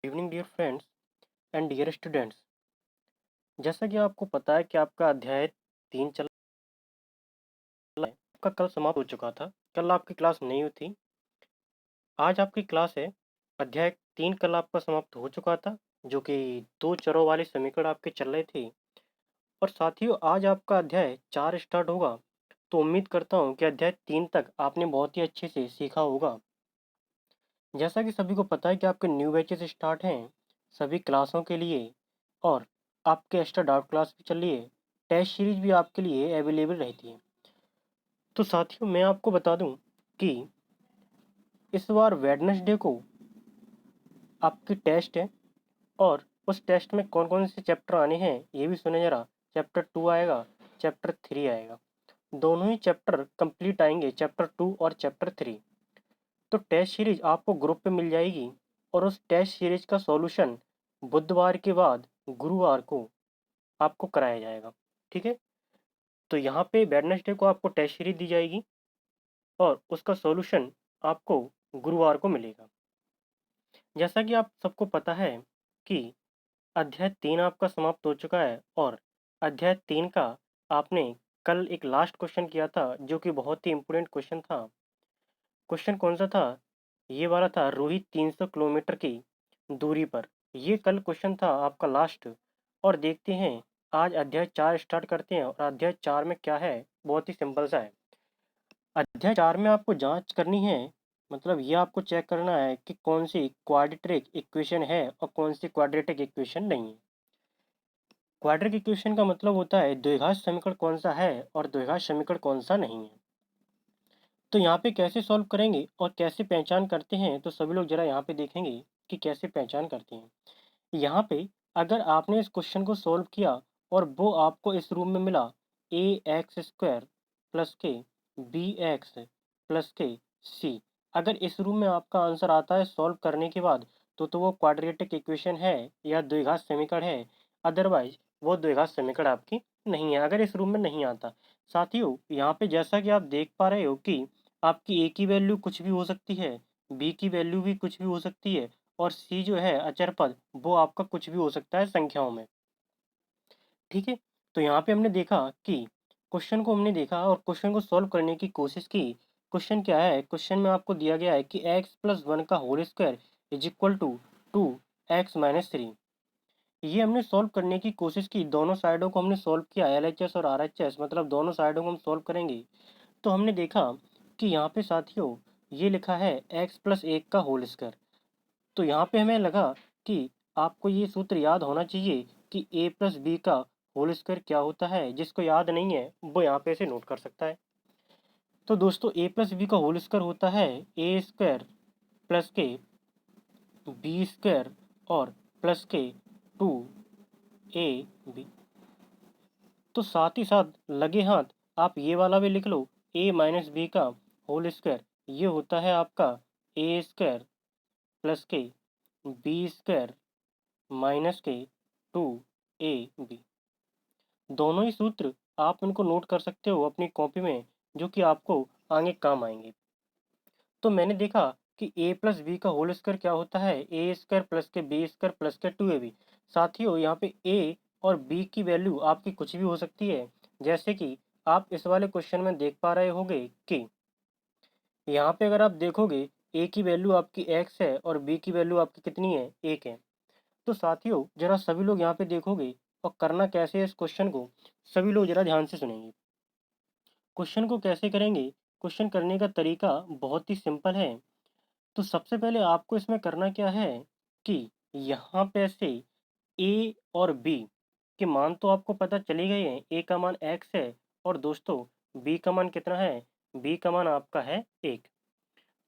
Evening dear friends and dear students. जैसा कि आपको पता है कि आपका अध्याय 3 चल रहा है। आपका कल समाप्त हो चुका था। कल आपकी क्लास नहीं हुई थी। आज आपकी क्लास है। अध्याय 3 कल आपका समाप्त हो चुका था, जो कि दो चरों वाले समीकरण आपके चल रहे थे। और साथियों, आज आपका अध्याय 4 स्टार्ट होगा। तो उम्मीद करता हूँ कि अध्याय 3 तक आपने बहुत ही अच्छे से सीखा होगा। जैसा कि सभी को पता है कि आपके न्यू बैचेस स्टार्ट हैं सभी क्लासों के लिए, और आपके एक्स्ट्रा डाउट क्लास भी चल रही है। टेस्ट सीरीज भी आपके लिए अवेलेबल रहती है। तो साथियों, मैं आपको बता दूं कि इस बार वेडनेसडे को आपकी टेस्ट है, और उस टेस्ट में कौन कौन से चैप्टर आने हैं ये भी सुने जरा। चैप्टर 2 आएगा, चैप्टर 3 आएगा। दोनों ही चैप्टर कंप्लीट आएंगे, चैप्टर 2 और चैप्टर 3। तो टेस्ट सीरीज आपको ग्रुप पे मिल जाएगी, और उस टेस्ट सीरीज का सॉल्यूशन बुधवार के बाद गुरुवार को आपको कराया जाएगा। ठीक है। तो यहाँ पे वेडनेसडे को आपको टेस्ट सीरीज दी जाएगी, और उसका सॉल्यूशन आपको गुरुवार को मिलेगा। जैसा कि आप सबको पता है कि अध्याय 3 आपका समाप्त हो चुका है, और अध्याय 3 का आपने कल एक लास्ट क्वेश्चन किया था, जो कि बहुत ही इंपोर्टेंट क्वेश्चन था। क्वेश्चन कौन सा था? ये वाला था, रोहित 300 किलोमीटर की दूरी पर। ये कल क्वेश्चन था आपका लास्ट। और देखते हैं आज अध्याय 4 स्टार्ट करते हैं, और अध्याय 4 में क्या है, बहुत ही सिंपल सा है। अध्याय 4 में आपको जांच करनी है, मतलब ये आपको चेक करना है कि कौन सी क्वाड्रेटिक इक्वेशन है और कौन सी क्वाड्रेटिक इक्वेशन नहीं है। क्वाड्रेटिक इक्वेशन का मतलब होता है द्विघात समीकरण कौन सा है और द्विघात समीकरण कौन सा नहीं है। तो यहाँ पे कैसे सॉल्व करेंगे और कैसे पहचान करते हैं, तो सभी लोग जरा यहाँ पे देखेंगे कि कैसे पहचान करते हैं। यहाँ पे अगर आपने इस क्वेश्चन को सॉल्व किया और वो आपको इस रूप में मिला, ए एक्स स्क्वायर प्लस के बी एक्स प्लस के सी, अगर इस रूप में आपका आंसर आता है सॉल्व करने के बाद, तो वो क्वाड्रेटिक इक्वेशन है या द्विघात समीकरण है। अदरवाइज वो द्विघात समीकरण आपकी नहीं है, अगर इस रूप में नहीं आता। साथियों, यहाँ पे जैसा कि आप देख पा रहे हो कि आपकी ए की वैल्यू कुछ भी हो सकती है, बी की वैल्यू भी कुछ भी हो सकती है, और सी जो है अचर पद, वो आपका कुछ भी हो सकता है संख्याओं में। ठीक है। तो यहाँ पे हमने देखा कि क्वेश्चन को हमने देखा और क्वेश्चन को सॉल्व करने की कोशिश की। क्वेश्चन क्या है? क्वेश्चन में आपको दिया गया है कि x+1 का whole square is equal to 2x-3। ये हमने सॉल्व करने की कोशिश की, दोनों साइडों को हमने सॉल्व किया, LHS और RHS, मतलब दोनों साइडों को हम सॉल्व करेंगे। तो हमने देखा कि यहाँ पे साथियों ये लिखा है x+1 का होल स्क्वायर। तो यहाँ पे हमें लगा कि आपको ये सूत्र याद होना चाहिए कि a+b का होल स्क्वायर क्या होता है। जिसको याद नहीं है वो यहाँ पे से नोट कर सकता है। तो दोस्तों, a+b का होल स्क्वायर होता है ए स्क्वायर प्लस के बी स्क्वायर और प्लस के 2ab। तो साथ ही साथ लगे हाथ आप ये वाला भी लिख लो, a-b का होल स्क्वायर ये होता है आपका ए स्क्वायर प्लस के बी स्क्वायर माइनस के 2ab। दोनों ही सूत्र आप इनको नोट कर सकते हो अपनी कॉपी में, जो कि आपको आगे काम आएंगे। तो मैंने देखा कि a+b का होल स्क्वायर क्या होता है, ए स्क्वायर प्लस के बी स्क्वायर प्लस के 2ab। साथियों, यहाँ पे a और b की वैल्यू आपकी कुछ भी हो सकती है। जैसे कि आप इस वाले क्वेश्चन में देख पा रहे होंगे कि यहाँ पे अगर आप देखोगे a की वैल्यू आपकी x है और b की वैल्यू आपकी कितनी है, 1 है। तो साथियों, जरा सभी लोग यहाँ पे देखोगे, और करना कैसे है इस क्वेश्चन को, सभी लोग जरा ध्यान से सुनेंगे। क्वेश्चन को कैसे करेंगे? क्वेश्चन करने का तरीका बहुत ही सिंपल है। तो सबसे पहले आपको इसमें करना क्या है कि यहाँ पे से ए और बी के मान तो आपको पता चले गए हैं। ए का मान x है, और दोस्तों बी का मान कितना है? बी का मान आपका है 1।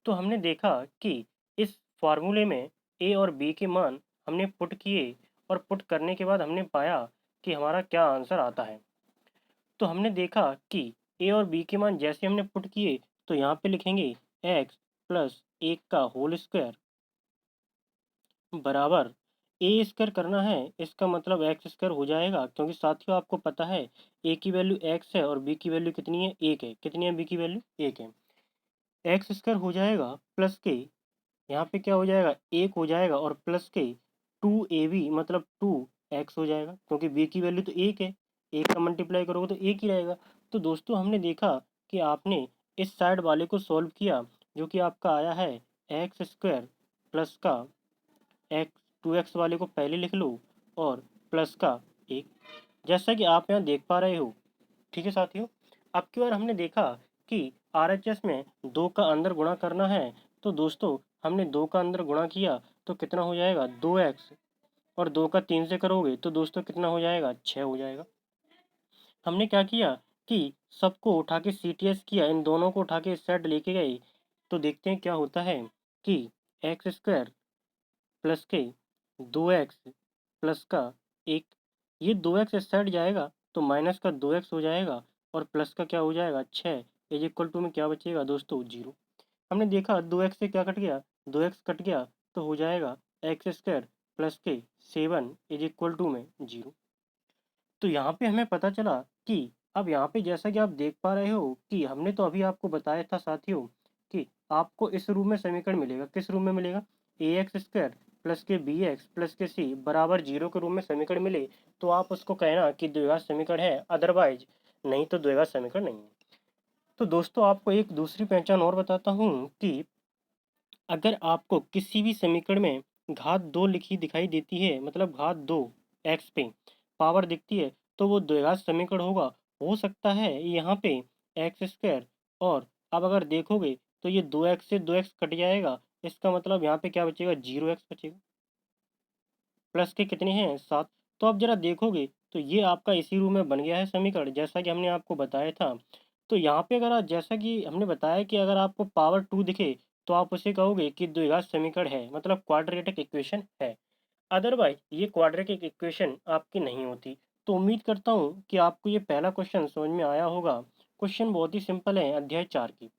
तो हमने देखा कि इस फार्मूले में ए और बी के मान हमने पुट किए, और पुट करने के बाद हमने पाया कि हमारा क्या आंसर आता है। तो हमने देखा कि ए और बी के मान जैसे हमने पुट किए, तो यहाँ पे लिखेंगे x+1 का होल स्क्वायर बराबर ए स्क्वायर करना है, इसका मतलब एक्स स्क्वायर हो जाएगा, क्योंकि साथियों आपको पता है ए की वैल्यू x है और बी की वैल्यू कितनी है, 1 है। कितनी है बी की वैल्यू? 1 है। एक्स स्क्वायर हो जाएगा प्लस के यहाँ पे क्या हो जाएगा, 1 हो जाएगा और प्लस के 2ab मतलब 2x हो जाएगा, क्योंकि b की वैल्यू तो 1 है, 1 का मल्टीप्लाई करोगे तो 1 ही रहेगा। तो दोस्तों हमने देखा कि आपने इस साइड वाले को सॉल्व किया, जो कि आपका आया है एक्स स्क्वायर प्लस का एक्स, 2x वाले को पहले लिख लो और प्लस का 1, जैसा कि आप यहाँ देख पा रहे हो। ठीक है साथियों, अब की बार हमने देखा कि RHS में 2 का अंदर गुणा करना है। तो दोस्तों हमने 2 का अंदर गुणा किया तो कितना हो जाएगा, 2x, और 2 का 3 से करोगे तो दोस्तों कितना हो जाएगा, 6 हो जाएगा। हमने क्या किया कि सबको उठा के CTS किया, इन दोनों को उठा के इस साइड लेके गए, तो देखते हैं क्या होता है कि एक्स स्क्वायर प्लस के 2x प्लस का 1, ये 2x इस साइड जाएगा तो माइनस का 2x हो जाएगा और प्लस का क्या हो जाएगा, 6 इज इक्वल टू में क्या बचेगा दोस्तों, 0। हमने देखा 2x से क्या कट गया, 2x कट गया तो हो जाएगा एक्स स्क्वायर प्लस के 7 इज इक्वल टू में 0। तो यहाँ पे हमें पता चला कि अब यहाँ पे जैसा कि आप देख पा रहे हो कि हमने तो अभी आपको बताया था साथियों कि आपको इस रूप में समीकरण मिलेगा। किस रूप में मिलेगा, ए एक्स स्क्वायर प्लस के बी एक्स प्लस के सी बराबर 0 के रूप में समीकरण मिले तो आप उसको कहना कि द्विघात समीकरण है, अदरवाइज नहीं तो द्विघात समीकरण नहीं है। तो दोस्तों आपको एक दूसरी पहचान और बताता हूँ कि अगर आपको किसी भी समीकरण में घात 2 लिखी दिखाई देती है, मतलब घात 2 एक्स पे पावर दिखती है, तो वो द्विघात समीकरण होगा। हो सकता है यहाँ पे एक्स स्क्वायर, और अब अगर देखोगे तो ये 2x से 2x कट जाएगा, इसका मतलब यहाँ पे क्या बचेगा, 0x बचेगा। प्लस के कितने हैं, 7। तो अब जरा देखोगे तो ये आपका इसी रूप में बन गया है समीकरण, जैसा कि हमने आपको बताया था। तो यहाँ पे अगर जैसा कि हमने बताया कि अगर आपको पावर 2 दिखे तो आप उसे कहोगे कि द्विघात समीकरण है, मतलब क्वाड्रेटिक इक्वेशन है। अदरवाइज ये क्वाड्रेटिक इक्वेशन आपकी नहीं होती। तो उम्मीद करता हूँ कि आपको ये पहला क्वेश्चन समझ में आया होगा। क्वेश्चन बहुत ही सिंपल है, अध्याय 4 की।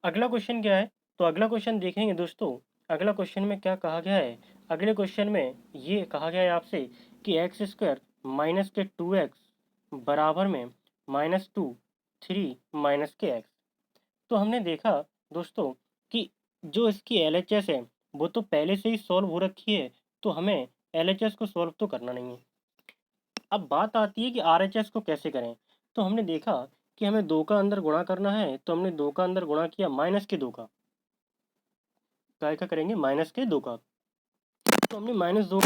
अगला क्वेश्चन क्या है, तो अगला क्वेश्चन देखेंगे दोस्तों। अगला क्वेश्चन में क्या कहा गया है, अगले क्वेश्चन में ये कहा गया है आपसे कि एक्स स्क्वायर माइनस के 2x बराबर में -2 3 - के x। तो हमने देखा दोस्तों कि जो इसकी LHS है वो तो पहले से ही सॉल्व हो रखी है, तो हमें LHS को सॉल्व तो करना नहीं है। अब बात आती है कि RHS को कैसे करें। तो हमने देखा कि हमें 2 का अंदर गुणा करना है, तो हमने 2 का अंदर गुणा किया माइनस के 2 का, काय का करेंगे, माइनस के 2 का। तो हमने -2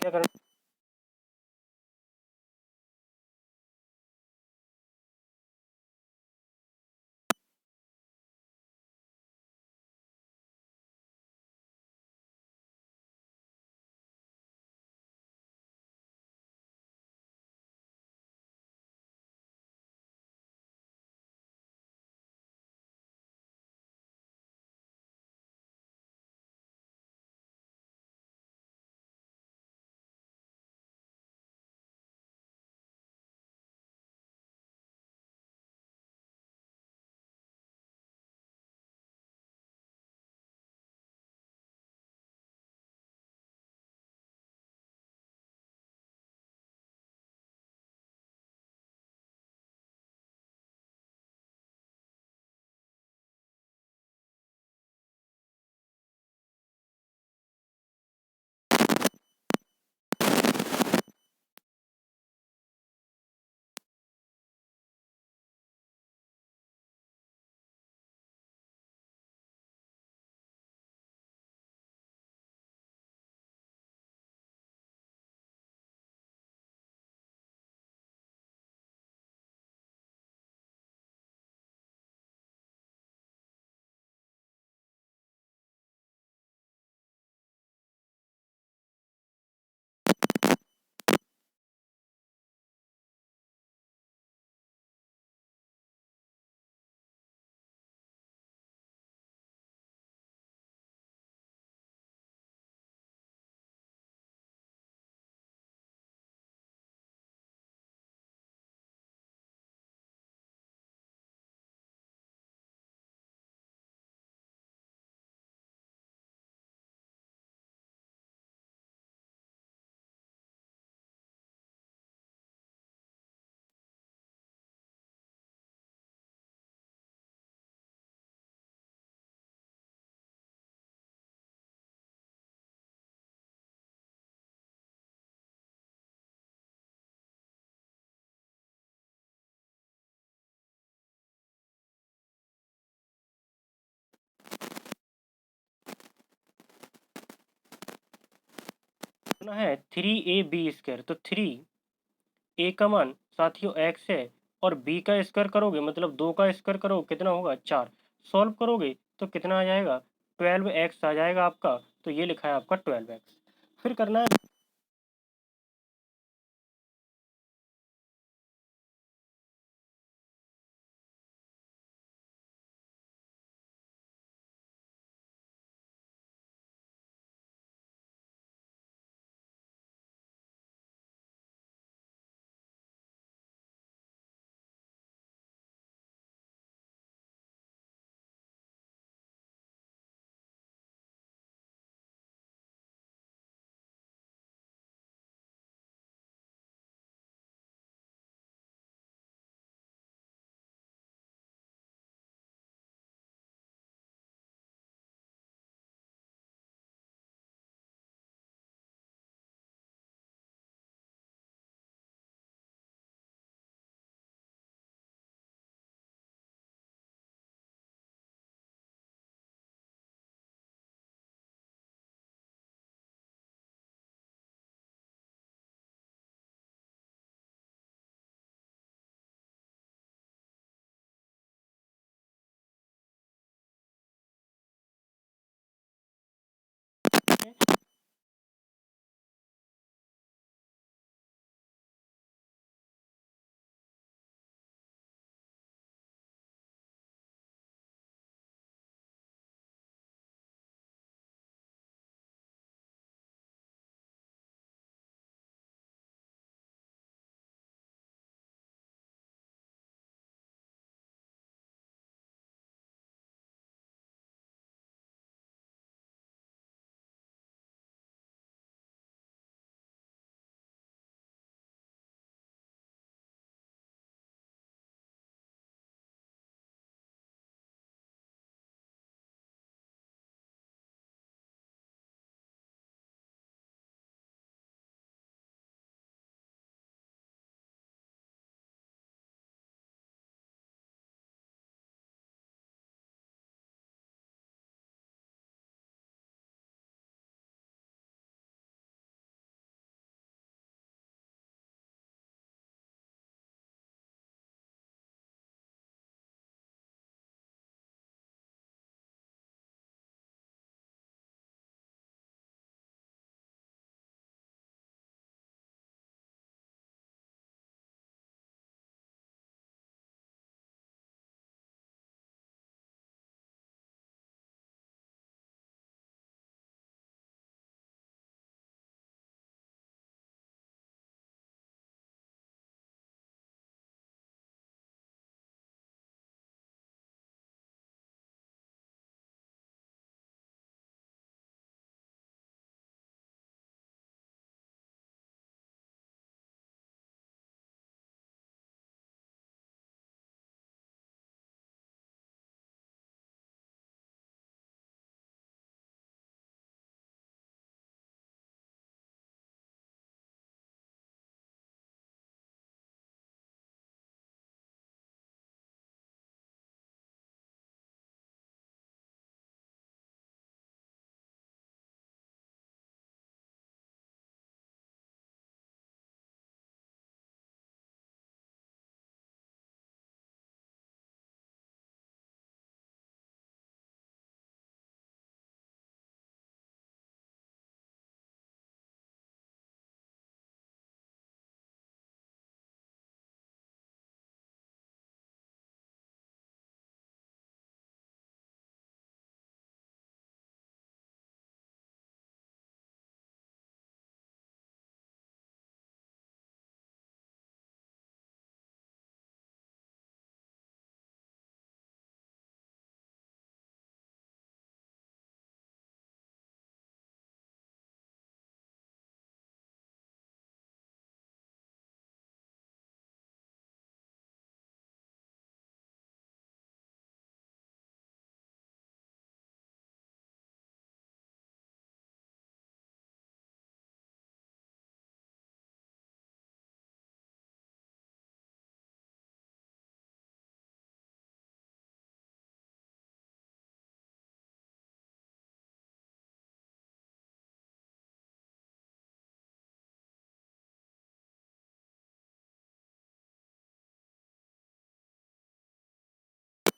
क्या करना है 3ab²। तो 3 a का मान साथियों x है और b का स्क्वायर करोगे मतलब 2 का स्क्वायर करोगे कितना होगा 4। सॉल्व करोगे तो कितना आ जाएगा 12x आ जाएगा आपका। तो ये लिखा है आपका 12x। फिर करना है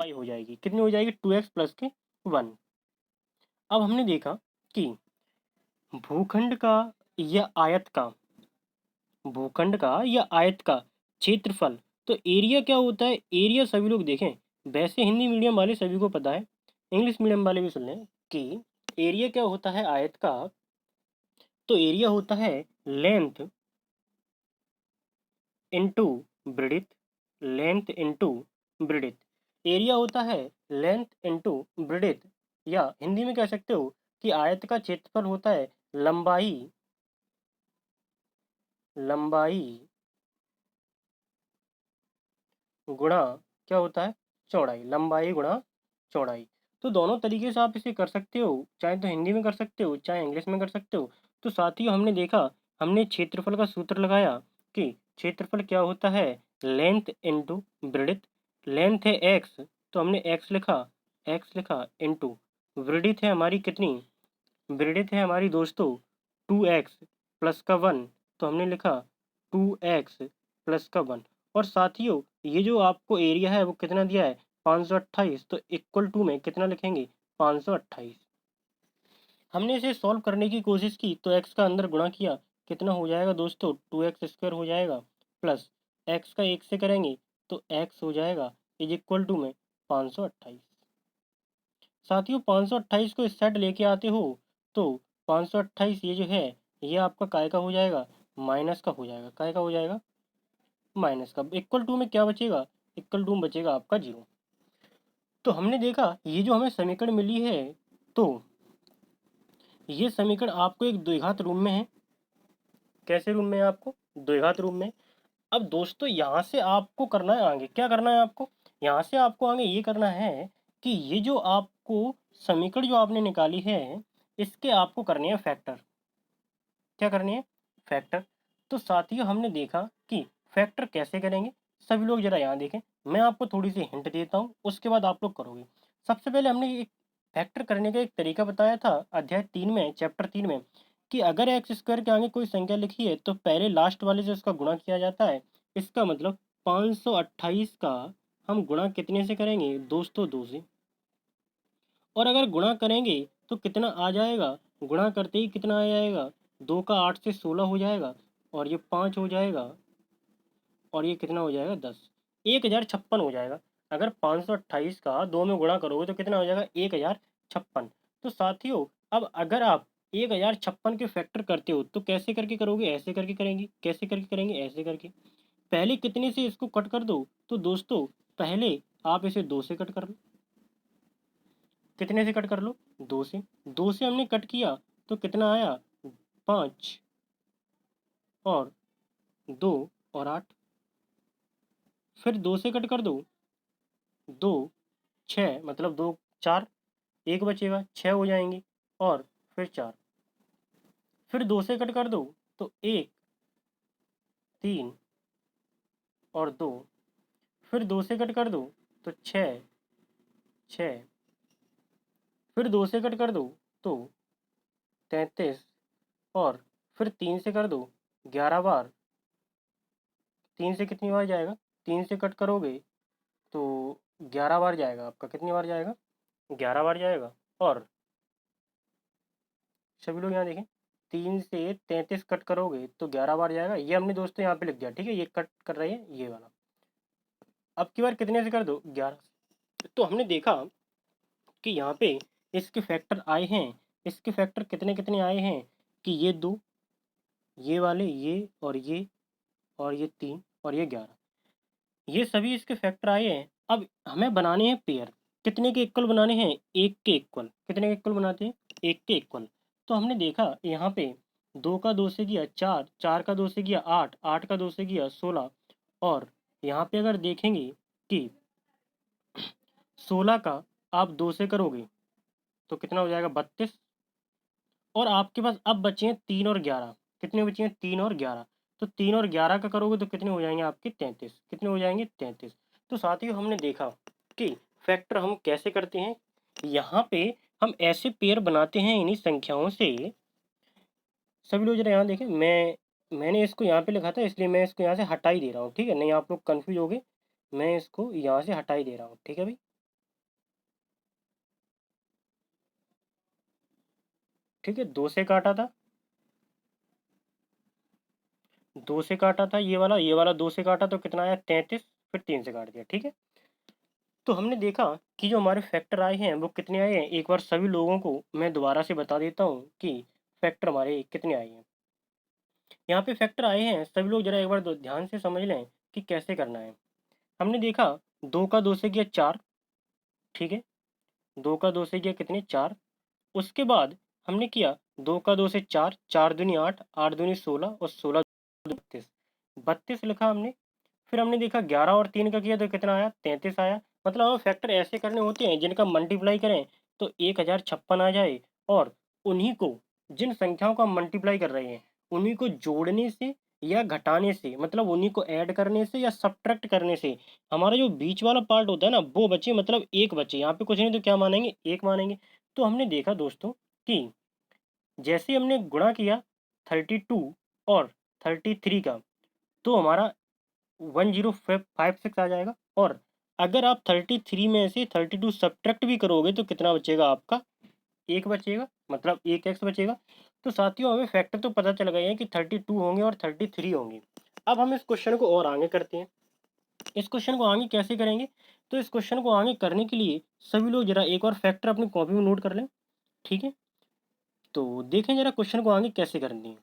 लंबाई हो जाएगी, कितनी हो जाएगी 2x प्लस के 1। अब हमने देखा कि भूखंड का या आयत का भूखंड का या आयत का क्षेत्रफल, तो एरिया क्या होता है, एरिया सभी लोग देखें, वैसे हिंदी मीडियम वाले सभी को पता है, इंग्लिश मीडियम वाले भी सुन लें कि एरिया क्या होता है आयत का, तो एरिया होता है length into breadth, length into breadth, area होता है लेंथ इनटू ब्रेड्थ, या हिंदी में कह सकते हो कि आयत का क्षेत्रफल होता है लंबाई लंबाई गुणा क्या होता है चौड़ाई, लंबाई गुणा चौड़ाई। तो दोनों तरीके से आप इसे कर सकते हो, चाहे तो हिंदी में कर सकते हो चाहे इंग्लिश में कर सकते हो। तो साथियों हमने देखा, हमने क्षेत्रफल का सूत्र लगाया कि क्षेत्रफल क्या होता है लेंथ इनटू ब्रेड्थ, लेंथ है एक्स तो हमने एक्स लिखा इनटू ब्रेड्थ है हमारी कितनी, ब्रेड्थ है हमारी दोस्तों 2x प्लस का 1, तो हमने लिखा 2x प्लस का 1। और साथियों ये जो आपको एरिया है वो कितना दिया है 528, तो इक्वल टू में कितना लिखेंगे 528। हमने इसे सॉल्व करने की कोशिश की तो x का अंदर गुणा किया, कितना हो जाएगा दोस्तों 2x स्क्वायर हो जाएगा, प्लस x का 1 से करेंगे तो x हो जाएगा इज इक्वल टू में 528। साथियों 528 को इस साइड लेके आते हो तो 528 ये जो है ये आपका काय का हो जाएगा माइनस का हो जाएगा, काय का हो जाएगा माइनस का। इक्वल टू में क्या बचेगा, इक्वल टू में बचेगा आपका 0। तो हमने देखा ये जो हमें समीकरण मिली है, तो ये समीकरण आपको एक द्विघात रूप में है, कैसे रूप में है आपको द्विघात रूप में। अब दोस्तों यहाँ से आपको करना है आगे, क्या करना है आपको, यहाँ से आपको आगे ये करना है कि ये जो आपको समीकरण जो आपने निकाली है इसके आपको करने हैं फैक्टर, क्या करनी है फैक्टर। तो साथियों हमने देखा कि फैक्टर कैसे करेंगे, सभी लोग जरा यहाँ देखें, मैं आपको थोड़ी सी हिंट देता हूँ उसके बाद आप लोग करोगे। सबसे पहले हमने एक फैक्टर करने का एक तरीका बताया था अध्याय 3 में, चैप्टर 3 में, कि अगर एक्स स्क्वायर के आगे कोई संख्या लिखी है तो पहले लास्ट वाले से उसका गुणा किया जाता है। इसका मतलब 528 का हम गुणा कितने से करेंगे दोस्तों 2 से, और अगर गुणा करेंगे तो कितना आ जाएगा, गुणा करते ही कितना आ जाएगा 2 का 8 से 16 हो जाएगा, और ये 5 हो जाएगा, और ये कितना हो जाएगा 10, 1056 हो जाएगा। अगर 528 का 2 में गुणा करोगे तो कितना हो जाएगा 1056। तो साथियों अब अगर आप 1056 के फैक्टर करते हो तो कैसे करके करोगे, ऐसे करके करेंगे, कैसे करके करेंगे ऐसे करके, पहले कितने से इसको कट कर दो, तो दोस्तों पहले आप इसे 2 से कट कर लो, कितने से कट कर लो 2 से, 2 से हमने कट किया तो कितना आया 5 और 2 और 8, फिर 2 से कट कर दो 2 6 मतलब 2 4, एक बचेगा 6 हो जाएंगे, और फिर 4, फिर 2 से कट कर दो तो 1 3 और 2, फिर 2 से कट कर दो तो 6 6, फिर 2 से कट कर दो तो 33, और फिर 3 से कर दो 11 बार, 3 से कितनी बार जाएगा, 3 से कट करोगे तो 11 बार जाएगा आपका, कितनी बार जाएगा 11 बार जाएगा। और सभी लोग यहाँ देखें 3 से 33 कट करोगे तो 11 बार जाएगा, ये हमने दोस्तों यहाँ पे लिख दिया, ठीक है, ये कट कर रही है ये वाला। अब की बार कितने से कर दो 11, तो हमने देखा कि यहाँ पे इसके फैक्टर आए हैं, इसके फैक्टर कितने कितने आए हैं कि ये 2, ये वाले, ये और ये 3 और ये 11, ये सभी इसके फैक्टर आए हैं। अब हमें बनाने हैं पेयर, कितने के इक्वल बनाने हैं, एक के इक्वल, कितने के इक्वल बनाते हैं एक के इक्वल। तो हमने देखा यहाँ पे 2 का 2 से किया 4, 4 का 2 से किया 8, 8 का 2 से किया 16, और यहाँ पे अगर देखेंगे कि 16 का आप 2 से करोगे तो कितना हो जाएगा 32, और आपके पास अब बचे हैं 3 और 11, कितने बचे हैं 3 और 11, तो 3 और 11 का करोगे तो कितने हो जाएंगे आपके 33, कितने हो जाएंगे 33। तो साथियों हमने देखा कि फैक्टर हम कैसे करते हैं, यहाँ पे हम ऐसे पेयर बनाते हैं इन्हीं संख्याओं से। सभी लोग जरा यहाँ देखें, मैंने इसको यहाँ पे लिखा था इसलिए मैं इसको यहाँ से हटा ही दे रहा हूँ, ठीक है, नहीं आप लोग कन्फ्यूज हो गए, मैं इसको यहाँ से हटा ही दे रहा हूँ, ठीक है भाई। ठीक है, 2 से काटा था, 2 से काटा था ये वाला 2 से काटा तो कितना आया 33, फिर 3 से काट दिया। ठीक है, तो हमने देखा कि जो हमारे फैक्टर आए हैं वो कितने आए हैं। एक बार सभी लोगों को मैं दोबारा से बता देता हूँ कि फैक्टर हमारे कितने आए हैं। यहाँ पे फैक्टर आए हैं, सभी लोग जरा एक बार ध्यान से समझ लें कि कैसे करना है। हमने देखा 2 का 2 से किया 4, ठीक है, 2 का 2 से किया कितने 4। उसके बाद हमने किया 2 का 2 से 4, 4 दूनी 8, 8 दूनी 16 और 16 32, 32 लिखा हमने। फिर हमने देखा 11 और 3 का किया तो कितना आया 33 आया। मतलब हमें फैक्टर ऐसे करने होते हैं जिनका मल्टीप्लाई करें तो 1056 आ जाए, और उन्हीं को, जिन संख्याओं को हम मल्टीप्लाई कर रहे हैं उन्हीं को जोड़ने से या घटाने से, मतलब उन्हीं को ऐड करने से या सब्ट्रैक्ट करने से हमारा जो बीच वाला पार्ट होता है ना वो बचे, मतलब एक बचे। यहाँ पे कुछ नहीं तो क्या मानेंगे, एक मानेंगे। तो हमने देखा दोस्तों कि जैसे हमने गुणा किया 32 और 33 का, तो हमारा 1056 आ जाएगा। और अगर आप 33 में से 32 सब्ट्रैक्ट भी करोगे तो कितना बचेगा आपका, एक बचेगा, मतलब एक एक्स बचेगा। तो साथियों हमें फैक्टर तो पता चल गए हैं कि 32 होंगे और 33 होंगे। अब हम इस क्वेश्चन को और आगे करते हैं। इस क्वेश्चन को आगे कैसे करेंगे, तो इस क्वेश्चन को आगे करने के लिए सभी लोग जरा एक बार फैक्टर अपनी कॉपी में नोट कर लें। ठीक है, तो देखें जरा क्वेश्चन को आगे कैसे करनी है।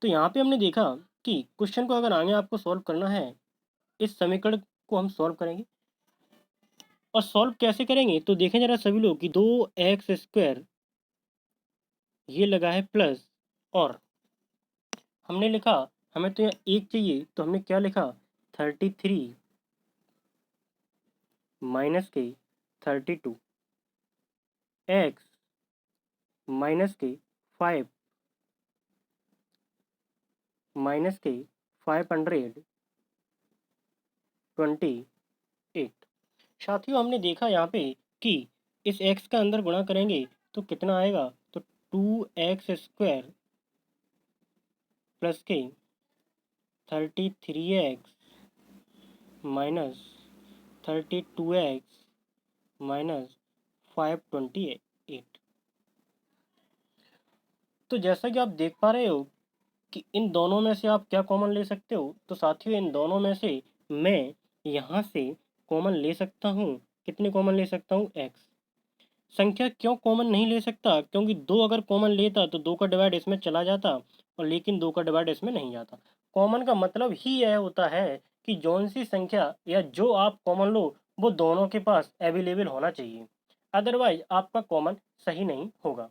तो यहाँ पे हमने देखा कि क्वेश्चन को अगर आगे आपको सॉल्व करना है, इस समीकरण को हम सॉल्व करेंगे। और सॉल्व कैसे करेंगे तो देखें जरा सभी लोग कि 2x² ये लगा है प्लस, और हमने लिखा हमें तो यहाँ एक चाहिए तो हमने क्या लिखा 33 माइनस के 32 x माइनस के 5 माइनस के 528। साथियों हमने देखा यहाँ पे कि इस x का अंदर गुणा करेंगे तो कितना आएगा, तो 2x² प्लस के 33x माइनस 32x माइनस 528। तो जैसा कि आप देख पा रहे हो कि इन दोनों में से आप क्या कॉमन ले सकते हो, तो साथियों इन दोनों में से मैं यहाँ से कॉमन ले सकता हूँ, कितने कॉमन ले सकता हूँ x। संख्या क्यों कॉमन नहीं ले सकता, क्योंकि 2 अगर कॉमन लेता तो 2 का डिवाइड इसमें चला जाता, और लेकिन 2 का डिवाइड इसमें नहीं जाता। कॉमन का मतलब ही यह होता है कि जौन सी संख्या या जो आप कॉमन लो वो दोनों के पास अवेलेबल होना चाहिए, अदरवाइज आपका कॉमन सही नहीं होगा।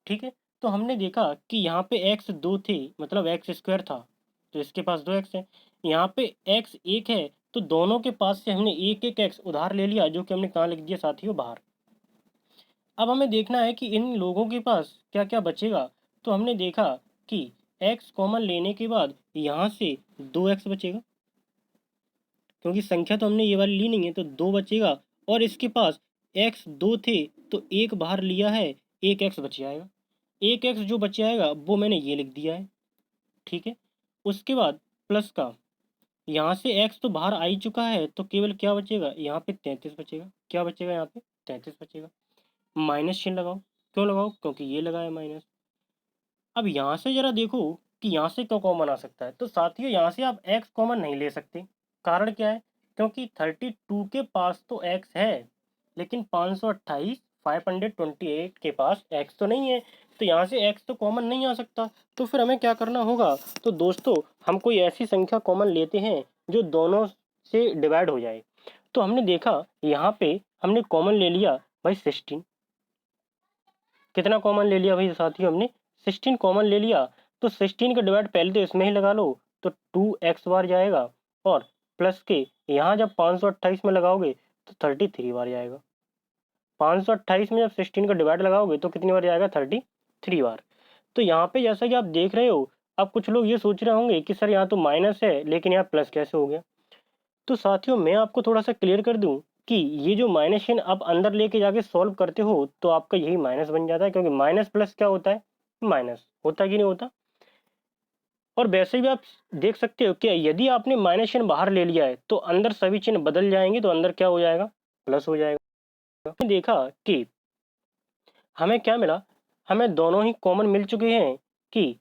ठीक है, तो हमने देखा कि यहाँ पे x 2 थे, मतलब x² था, तो इसके पास 2x है। यहाँ पे x 1 है, तो दोनों के पास से हमने एक एक x उधार ले लिया, जो कि हमने कहाँ लिख दिया साथियों, बाहर। अब हमें देखना है कि इन लोगों के पास क्या क्या बचेगा। तो हमने देखा कि x कॉमन लेने के बाद यहाँ से 2x बचेगा, क्योंकि संख्या तो हमने ये वाली ली नहीं है, तो 2 बचेगा। और इसके पास x 2 थे तो एक बाहर लिया है, एक x बच जाएगा। एक x जो बच जाएगा वो मैंने ये लिख दिया है। ठीक है, उसके बाद प्लस का, यहाँ से x तो बाहर आ ही चुका है तो केवल क्या बचेगा, यहाँ पे 33 बचेगा। क्या बचेगा यहाँ पे 33 बचेगा। माइनस चिन्ह लगाओ, क्यों लगाओ, क्योंकि ये लगा है माइनस। अब यहाँ से जरा देखो कि यहाँ से क्या कॉमन आ सकता है, तो साथियों यहाँ से आप x कॉमन नहीं ले सकते। कारण क्या है, क्योंकि 32 के पास तो x है, लेकिन 528 के पास x तो नहीं है, तो यहाँ से x तो कॉमन नहीं आ सकता। तो फिर हमें क्या करना होगा, तो दोस्तों हम कोई ऐसी संख्या कॉमन लेते हैं जो दोनों से डिवाइड हो जाए। तो हमने देखा यहाँ पे हमने कॉमन ले लिया भाई 16। कितना कॉमन ले लिया भाई साथियों, हमने 16 कॉमन ले लिया। तो 16 का डिवाइड पहले तो इसमें ही लगा लो, तो 2x बार जाएगा, और प्लस के यहाँ जब 528 में लगाओगे तो 33 बार जाएगा। 528 में जब 16 का डिवाइड लगाओगे तो कितनी बार जाएगा, 33 बार। तो यहाँ पे जैसा कि आप देख रहे हो, अब कुछ लोग ये सोच रहे होंगे कि सर यहाँ तो माइनस है लेकिन यहाँ प्लस कैसे हो गया। तो साथियों मैं आपको थोड़ा सा क्लियर कर दूं कि ये जो माइनस चिन्ह आप अंदर लेके जाके सॉल्व करते हो तो आपका यही माइनस बन जाता है, क्योंकि माइनस प्लस क्या होता है, माइनस होता है कि नहीं होता। और वैसे भी आप देख सकते हो कि यदि आपने माइनस चिन्ह बाहर ले लिया है तो अंदर सभी चिन्ह बदल जाएंगे, तो अंदर क्या हो जाएगा, प्लस हो जाएगा। देखा कि हमें क्या मिला, हमें दोनों ही कॉमन मिल चुके हैं कि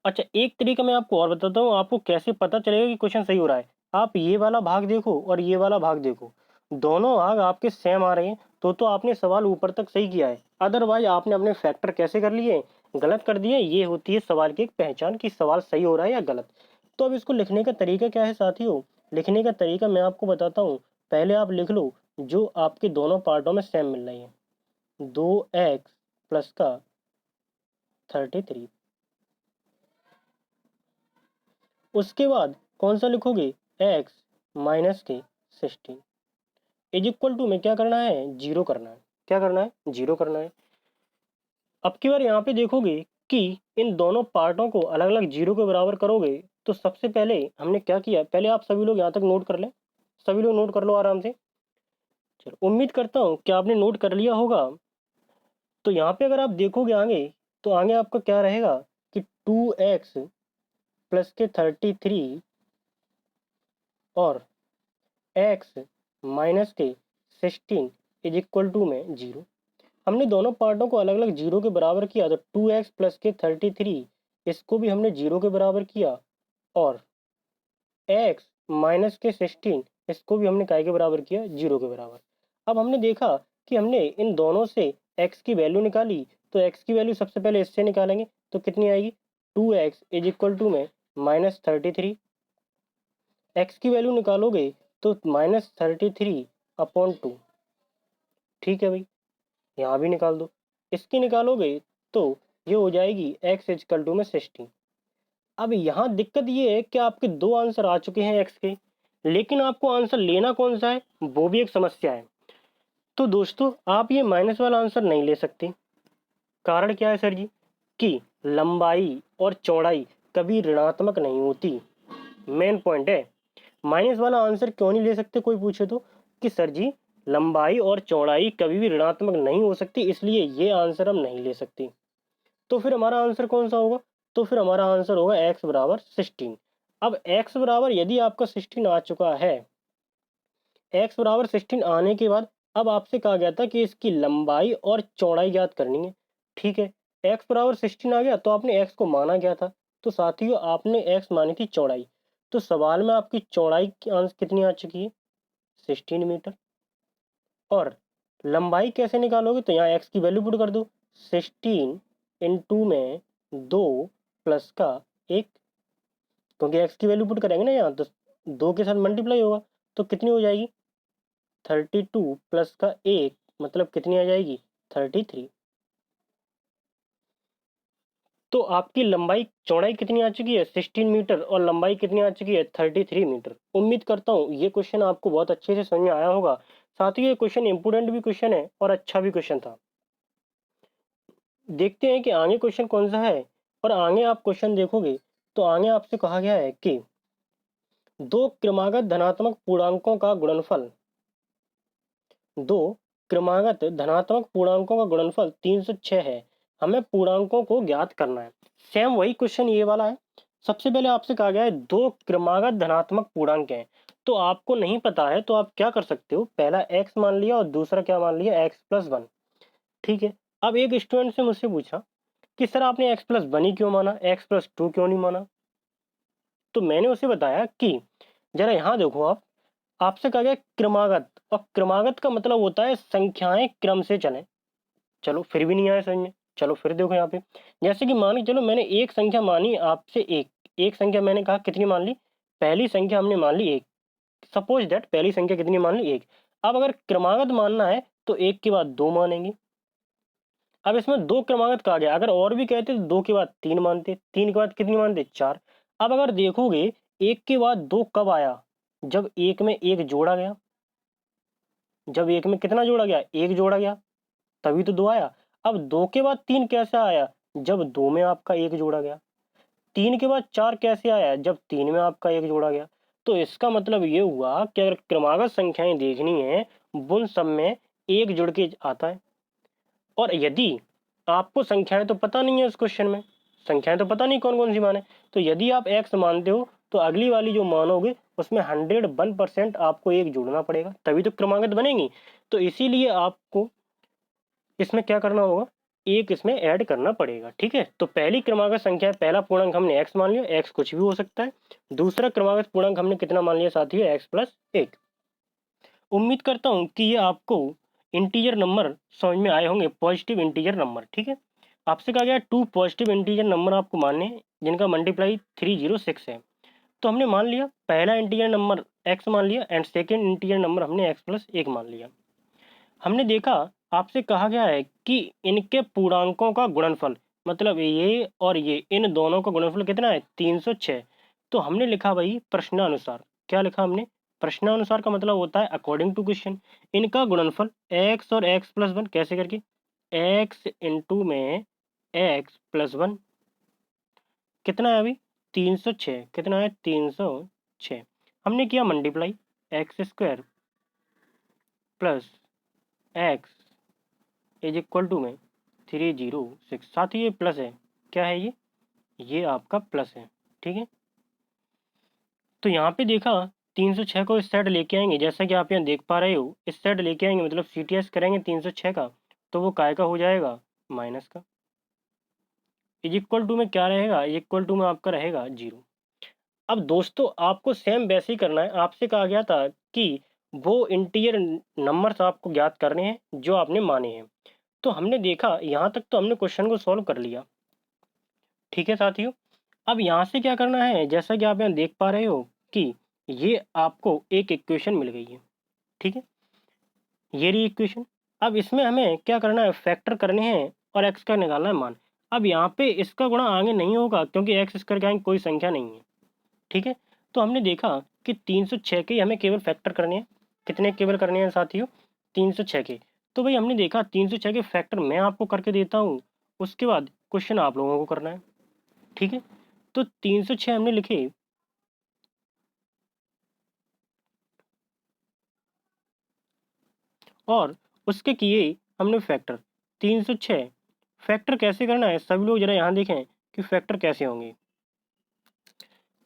अच्छा, एक तरीका मैं आपको और बताता हूँ, आपको कैसे पता चलेगा कि क्वेश्चन सही हो रहा है। आप ये वाला भाग देखो और ये वाला भाग देखो, दोनों भाग आपके सेम आ रहे हैं तो आपने सवाल ऊपर तक सही किया है। अदरवाइज आपने अपने फैक्टर कैसे कर लिए, गलत कर दिए। ये होती है सवाल की एक पहचान कि सवाल सही हो रहा है या गलत। तो अब इसको लिखने का तरीका क्या है साथियों? लिखने का तरीका मैं आपको बताता हूँ। पहले आप लिख लो जो आपके दोनों पार्टों में सेम मिल रही है, 2x प्लस का 33। उसके बाद कौन सा लिखोगे, x माइनस के 16 इज इक्वल टू में क्या करना है, जीरो करना है। क्या करना है, जीरो करना है। अब की बार यहाँ पे देखोगे कि इन दोनों पार्टों को अलग अलग जीरो के बराबर करोगे तो सबसे पहले हमने क्या किया, पहले आप सभी लोग यहाँ तक नोट कर लें। सभी लोग नोट कर लो आराम से। चलो, उम्मीद करता हूँ कि आपने नोट कर लिया होगा। तो यहाँ पे अगर आप देखोगे आगे, तो आगे आपका क्या रहेगा कि 2x प्लस के 33 और x माइनस के 16 इज इक्वल टू में जीरो। हमने दोनों पार्टों को अलग अलग जीरो के बराबर किया, तो 2x प्लस के 33 इसको भी हमने जीरो के बराबर किया, और x माइनस के 16 इसको भी हमने काय के बराबर किया, जीरो के बराबर। अब हमने देखा कि हमने इन दोनों से x की वैल्यू निकाली, तो x की वैल्यू सबसे पहले इससे निकालेंगे तो कितनी आएगी, 2x इज इक्वल टू में -33। x की वैल्यू निकालोगे तो -33 अपॉन 2। ठीक है भाई, यहाँ भी निकाल दो। इसकी निकालोगे तो ये हो जाएगी x इजकल टू में 16। अब यहाँ दिक्कत ये है कि आपके दो आंसर आ चुके हैं x के, लेकिन आपको आंसर लेना कौन सा है वो भी एक समस्या है। तो दोस्तों, आप ये माइनस वाला आंसर नहीं ले सकते। कारण क्या है सर जी, कि लंबाई और चौड़ाई कभी ऋणात्मक नहीं होती। मेन पॉइंट है। माइनस वाला आंसर क्यों नहीं ले सकते, कोई पूछे तो, कि सर जी लंबाई और चौड़ाई कभी भी ऋणात्मक नहीं हो सकती, इसलिए ये आंसर हम नहीं ले सकते। तो फिर हमारा आंसर कौन सा होगा, तो फिर हमारा आंसर होगा x बराबर 16। अब x बराबर यदि आपका 16 आ चुका है, x बराबर 16 आने के बाद अब आपसे कहा गया था कि इसकी लंबाई और चौड़ाई ज्ञात करनी है। ठीक है, x बराबर 16 आ गया तो आपने x को माना गया था, तो साथियों आपने x मानी थी चौड़ाई। तो सवाल में आपकी चौड़ाई की आंसर कितनी आ चुकी है, 16 मीटर। और लंबाई कैसे निकालोगे, तो यहाँ x की वैल्यू पुट कर दो, 16 इंटू में 2 प्लस का 1, क्योंकि x की वैल्यू पुट करेंगे ना यहाँ, तो 2 के साथ मल्टीप्लाई होगा तो कितनी हो जाएगी, 32 प्लस का 1 मतलब कितनी आ जाएगी, 33। तो आपकी लंबाई चौड़ाई कितनी आ चुकी है, 16 मीटर, और लंबाई कितनी आ चुकी है, 33 मीटर। उम्मीद करता हूँ ये क्वेश्चन आपको बहुत अच्छे से समझ में आया होगा। साथ ही ये क्वेश्चन इंपोर्टेंट भी क्वेश्चन है और अच्छा भी क्वेश्चन था। देखते हैं कि आगे क्वेश्चन कौन सा है। और आगे आप क्वेश्चन देखोगे तो आगे आपसे कहा गया है कि दो क्रमागत धनात्मक पूर्णांकों का गुणनफल, दो क्रमागत धनात्मक पूर्णांकों का गुणनफल 306 है। हमें पूर्णांकों को ज्ञात करना है। सेम वही क्वेश्चन ये वाला है। सबसे पहले आपसे कहा गया है दो क्रमागत धनात्मक पूर्णांक हैं, तो आपको नहीं पता है तो आप क्या कर सकते हो, पहला x मान लिया और दूसरा क्या मान लिया, x प्लस 1। ठीक है, अब एक स्टूडेंट से मुझसे पूछा कि सर आपने x प्लस 1 ही क्यों माना, x प्लस 2 क्यों नहीं माना। तो मैंने उसे बताया कि जरा यहाँ देखो, आप आपसे कहा गया क्रमागत, और क्रमागत का मतलब होता है संख्याएं क्रम से चलें। चलो फिर भी नहीं आया समझ में। चलो फिर देखो यहाँ पे, जैसे कि मान के चलो मैंने एक संख्या मानी आपसे, एक एक संख्या मैंने कहा कितनी मान ली, पहली संख्या हमने मान ली एक। सपोज दैट पहली संख्या कितनी मान ली, एक। अब अगर क्रमागत मानना है तो एक के बाद दो मानेंगे। अब इसमें दो क्रमागत कहा गया, अगर और भी कहते तो दो के बाद तीन मानते, तीन के बाद कितनी मानते, चार। अब अगर देखोगे एक के बाद दो कब आया, जब एक में एक जोड़ा गया। जब एक में कितना जोड़ा गया, एक जोड़ा गया, तभी तो दो आया। अब दो के बाद तीन कैसे आया, जब दो में आपका एक जोड़ा गया। तीन के बाद चार कैसे आया, जब तीन में आपका एक जोड़ा गया। तो इसका मतलब ये हुआ कि अगर क्रमागत संख्याएं देखनी है, उन सब में एक जुड़ के आता है। और यदि आपको संख्याएं तो पता नहीं है, उस क्वेश्चन में संख्याएं तो पता नहीं कौन कौन सी मान है, तो यदि आप x मानते हो तो अगली वाली जो मानोगे उसमें 101% आपको एक जोड़ना पड़ेगा, तभी तो क्रमागत बनेगी। तो इसीलिए आपको इसमें क्या करना होगा, एक इसमें ऐड करना पड़ेगा। ठीक है, तो पहली क्रमागत संख्या है, पहला पूर्णांक हमने x मान लिया, x कुछ भी हो सकता है। दूसरा क्रमागत पूर्णांक हमने कितना मान लिया साथियों, x प्लस 1। उम्मीद करता हूं कि ये आपको इंटीजर नंबर समझ में आए होंगे, पॉजिटिव इंटीजर नंबर। ठीक है, आपसे कहा गया 2 पॉजिटिव इंटीजर नंबर आपको मानने हैं जिनका मल्टीप्लाई 306 है। तो हमने मान लिया पहला इंटीजर नंबर x मान लिया एंड सेकेंड इंटीजर नंबर हमने x प्लस 1 मान लिया। हमने देखा आपसे कहा गया है कि इनके पूर्णांकों का गुणनफल, मतलब ये और ये, इन दोनों का गुणनफल कितना है, 306। तो हमने लिखा भाई प्रश्नानुसार, क्या लिखा हमने, प्रश्नानुसार का मतलब होता है अकॉर्डिंग टू क्वेश्चन। इनका गुणनफल x और x प्लस 1 कैसे करके, x इंटू में x प्लस 1 कितना है अभी, 306, कितना है 306। हमने किया multiply x square plus x is equal to में 306, साथ ही ये प्लस है, क्या है ये आपका प्लस है। ठीक है, तो यहाँ पे देखा 306 को इस साइड लेके आएंगे, जैसा कि आप यहाँ देख पा रहे हो, इस साइड लेके आएंगे मतलब CTS करेंगे 306 का, तो वो काय का हो जाएगा, माइनस का। इज इक्वल टू में क्या रहेगा, इज इक्वल टू में आपका रहेगा 0। अब दोस्तों आपको सेम वैसे ही करना है, आपसे कहा गया था कि वो इंटीजर नंबर्स आपको ज्ञात करने हैं जो आपने माने हैं। तो हमने देखा यहाँ तक तो हमने क्वेश्चन को सॉल्व कर लिया। ठीक है साथियों, अब यहाँ से क्या करना है, जैसा कि आप यहाँ देख पा रहे हो कि ये आपको एक इक्वेशन मिल गई है। ठीक है, ये रही इक्वेशन। अब इसमें हमें क्या करना है, फैक्टर करने हैं और एक्स का निकालना है मान। अब यहाँ पे इसका गुणा आगे नहीं होगा क्योंकि एक्स स्क्वायर का कोई संख्या नहीं है। ठीक है, तो हमने देखा कि 306 के हमें केवल फैक्टर करने हैं, कितने केवल करने हैं साथियों, 306 के। तो भाई हमने देखा 306 के फैक्टर मैं आपको करके देता हूँ, उसके बाद क्वेश्चन आप लोगों को करना है। ठीक है, तो 306 हमने लिखे और उसके किए हमने फैक्टर 306। फैक्टर कैसे करना है सभी लोग जरा यहाँ देखें कि फैक्टर कैसे होंगे।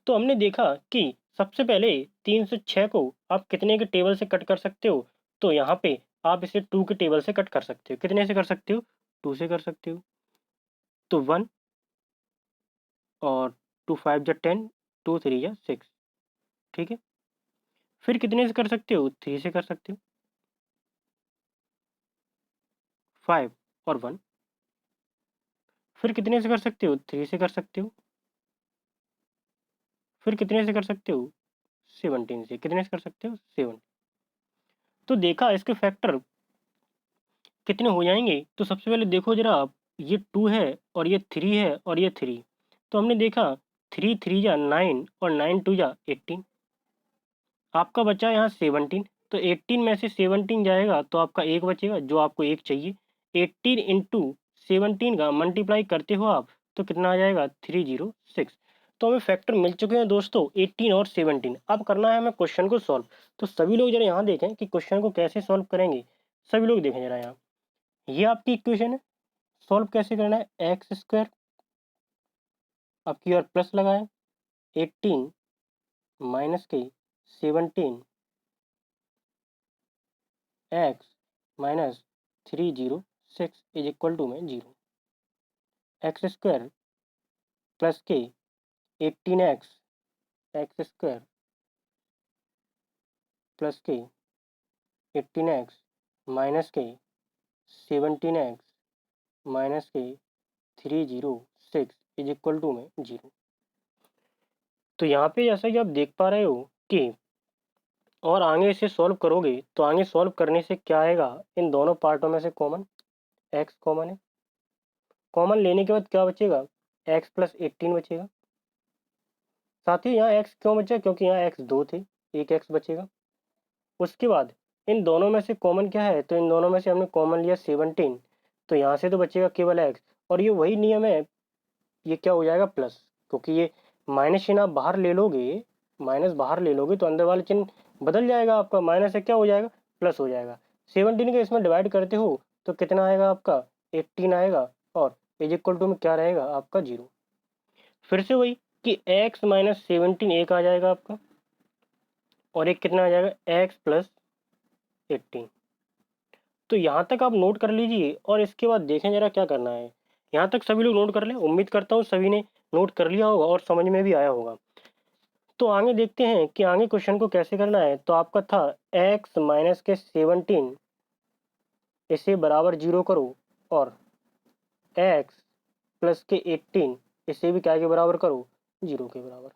तो हमने देखा कि सबसे पहले 306 को आप कितने के टेबल से कट कर सकते हो, तो यहाँ पे आप इसे 2 के टेबल से कट कर सकते हो। कितने से कर सकते हो, 2 से कर सकते हो। तो 1 और 2 5 जा 10, 2 3 जा 6। ठीक है, फिर कितने से कर सकते हो, 3 से कर सकते हो, 5 और 1। फिर कितने से कर सकते हो, 3 से कर सकते हो, फिर कितने से कर सकते हो, 17 से। कितने से कर सकते हो, 7। तो देखा इसके फैक्टर कितने हो जाएंगे, तो सबसे पहले देखो जरा आप, ये 2 है और ये 3 है और ये 3। तो हमने देखा 3 3 जा 9 और 9 2 जा 18, आपका बचा यहाँ 17। तो 18 में से 17 जाएगा तो आपका एक बचेगा जो आपको एक चाहिए। 18 इंटू 17 का मल्टीप्लाई करते हो आप तो कितना आ जाएगा, 306। तो हमें फैक्टर मिल चुके हैं दोस्तों 18 और 17। अब करना है हमें क्वेश्चन को सॉल्व। तो सभी लोग जरा यहाँ देखें कि क्वेश्चन को कैसे सॉल्व करेंगे। सभी लोग देखें जरा यहाँ, ये आपकी इक्वेशन है। सॉल्व कैसे करना है, एक्स स्क्वायर आपकी और प्लस लगाएं, 18 माइनस के 17 x minus 306 is equal to में 0। एक्स स्क्वायर प्लस के 18x एक्स स्क्वायर प्लस के 18x माइनस के 17x माइनस के 306 इज इक्वल टू में 0। तो यहाँ पे जैसा कि आप देख पा रहे हो कि और आगे इसे सॉल्व करोगे तो आगे सॉल्व करने से क्या आएगा, इन दोनों पार्टों में से कॉमन x कॉमन है। कॉमन लेने के बाद क्या बचेगा, x प्लस 18 बचेगा। साथ ही यहाँ x क्यों बचा, क्योंकि यहाँ x 2 थे, एक x बचेगा। उसके बाद इन दोनों में से कॉमन क्या है, तो इन दोनों में से हमने कॉमन लिया 17, तो यहाँ से तो बचेगा केवल x। और ये वही नियम है, ये क्या हो जाएगा प्लस, क्योंकि ये माइनस चिन्ह आप बाहर ले लोगे, माइनस बाहर ले लोगे तो अंदर वाला चिन्ह बदल जाएगा आपका, माइनस से क्या हो जाएगा, प्लस हो जाएगा। 17 के इसमें डिवाइड करते हो तो कितना आएगा आपका, 18 आएगा और इज इक्वल टू में क्या रहेगा आपका 0। फिर से वही कि x माइनस 17 एक आ जाएगा आपका और एक कितना आ जाएगा x प्लस 18। तो यहाँ तक आप नोट कर लीजिए और इसके बाद देखें जरा क्या करना है। यहाँ तक सभी लोग नोट कर लें, उम्मीद करता हूँ सभी ने नोट कर लिया होगा और समझ में भी आया होगा। तो आगे देखते हैं कि आगे क्वेश्चन को कैसे करना है। तो आपका था x माइनस के 17 इसे बराबर 0 करो और x प्लस के 18 इसे भी क्या के बराबर करो, 0 के बराबर।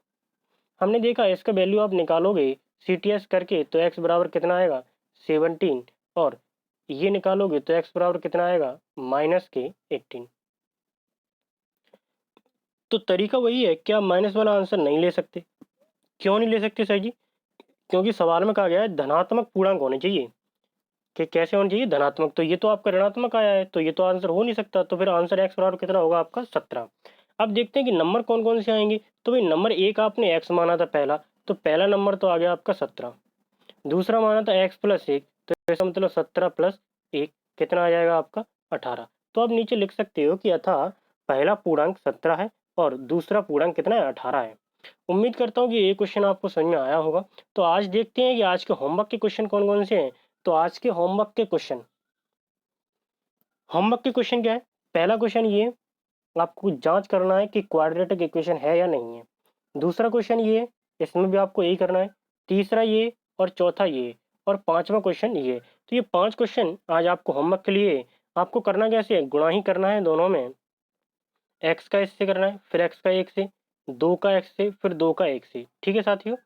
हमने देखा इसका वैल्यू आप निकालोगे CTS करके तो x बराबर कितना आएगा 17 और ये निकालोगे तो x बराबर कितना आएगा माइनस के 18। तो तरीका वही है कि आप माइनस वाला आंसर नहीं ले सकते। क्यों नहीं ले सकते सर जी? क्योंकि सवाल में कहा गया है धनात्मक पूर्णांक होने चाहिए। कि कैसे होना चाहिए, धनात्मक। तो ये तो आपका ऋणात्मक आया है तो ये तो आंसर हो नहीं सकता। तो फिर आंसर x बराबर कितना होगा आपका 17। अब देखते हैं कि नंबर कौन कौन से आएंगे। तो भाई नंबर 1 आपने x माना था पहला, तो पहला नंबर तो आ गया आपका 17। दूसरा माना था x प्लस 1, तो इसका मतलब 17 प्लस 1 कितना आ जाएगा आपका 18। तो आप नीचे लिख सकते हो कि अतः पहला पूर्णांक 17 है और दूसरा पूर्णांक कितना है 18 है। उम्मीद करता हूँ कि ये क्वेश्चन आपको समझ में आया होगा। तो आज देखते हैं कि आज के होमवर्क के क्वेश्चन कौन कौन से हैं। तो आज के होमवर्क के क्वेश्चन क्या है। पहला क्वेश्चन ये आपको जांच करना है कि क्वाड्रेटिक इक्वेशन है या नहीं है। दूसरा क्वेश्चन ये, इसमें भी आपको यही करना है। तीसरा ये और चौथा ये और पांचवा क्वेश्चन ये। तो ये 5 क्वेश्चन आज आपको होमवर्क के लिए। आपको करना कैसे है, गुणा ही करना है दोनों में। एक्स का इससे करना है, फिर एक्स का 1 से, 2 का एक्स से, फिर 2 का 1 से। ठीक है साथियों,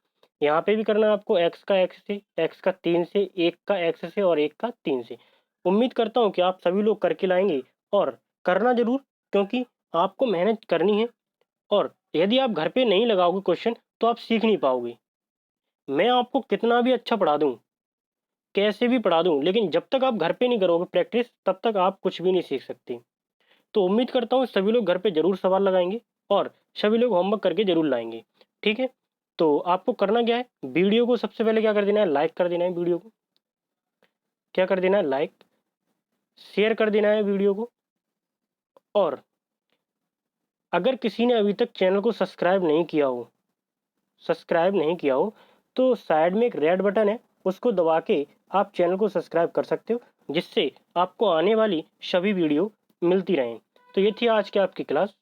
यहाँ पे भी करना है आपको एक्स का एक्स से, एक्स का 3 से, 1 का एक्स से और 1 का 3 से। उम्मीद करता हूँ कि आप सभी लोग करके लाएंगे और करना जरूर, क्योंकि आपको मेहनत करनी है। और यदि आप घर पे नहीं लगाओगे क्वेश्चन तो आप सीख नहीं पाओगे। मैं आपको कितना भी अच्छा पढ़ा दूं, कैसे भी पढ़ा दूं, लेकिन जब तक आप घर पे नहीं करोगे प्रैक्टिस तब तक आप कुछ भी नहीं सीख सकते। तो उम्मीद करता हूँ सभी लोग घर पे जरूर सवाल लगाएंगे और सभी लोग होमवर्क करके जरूर लाएंगे। ठीक है, तो आपको करना क्या है, वीडियो को सबसे पहले क्या कर देना है, लाइक कर देना है। वीडियो को क्या कर देना है, लाइक, शेयर कर देना है वीडियो को। और अगर किसी ने अभी तक चैनल को सब्सक्राइब नहीं किया हो तो साइड में एक रेड बटन है, उसको दबा के आप चैनल को सब्सक्राइब कर सकते हो, जिससे आपको आने वाली सभी वीडियो मिलती रहें। तो ये थी आज की आपकी क्लास।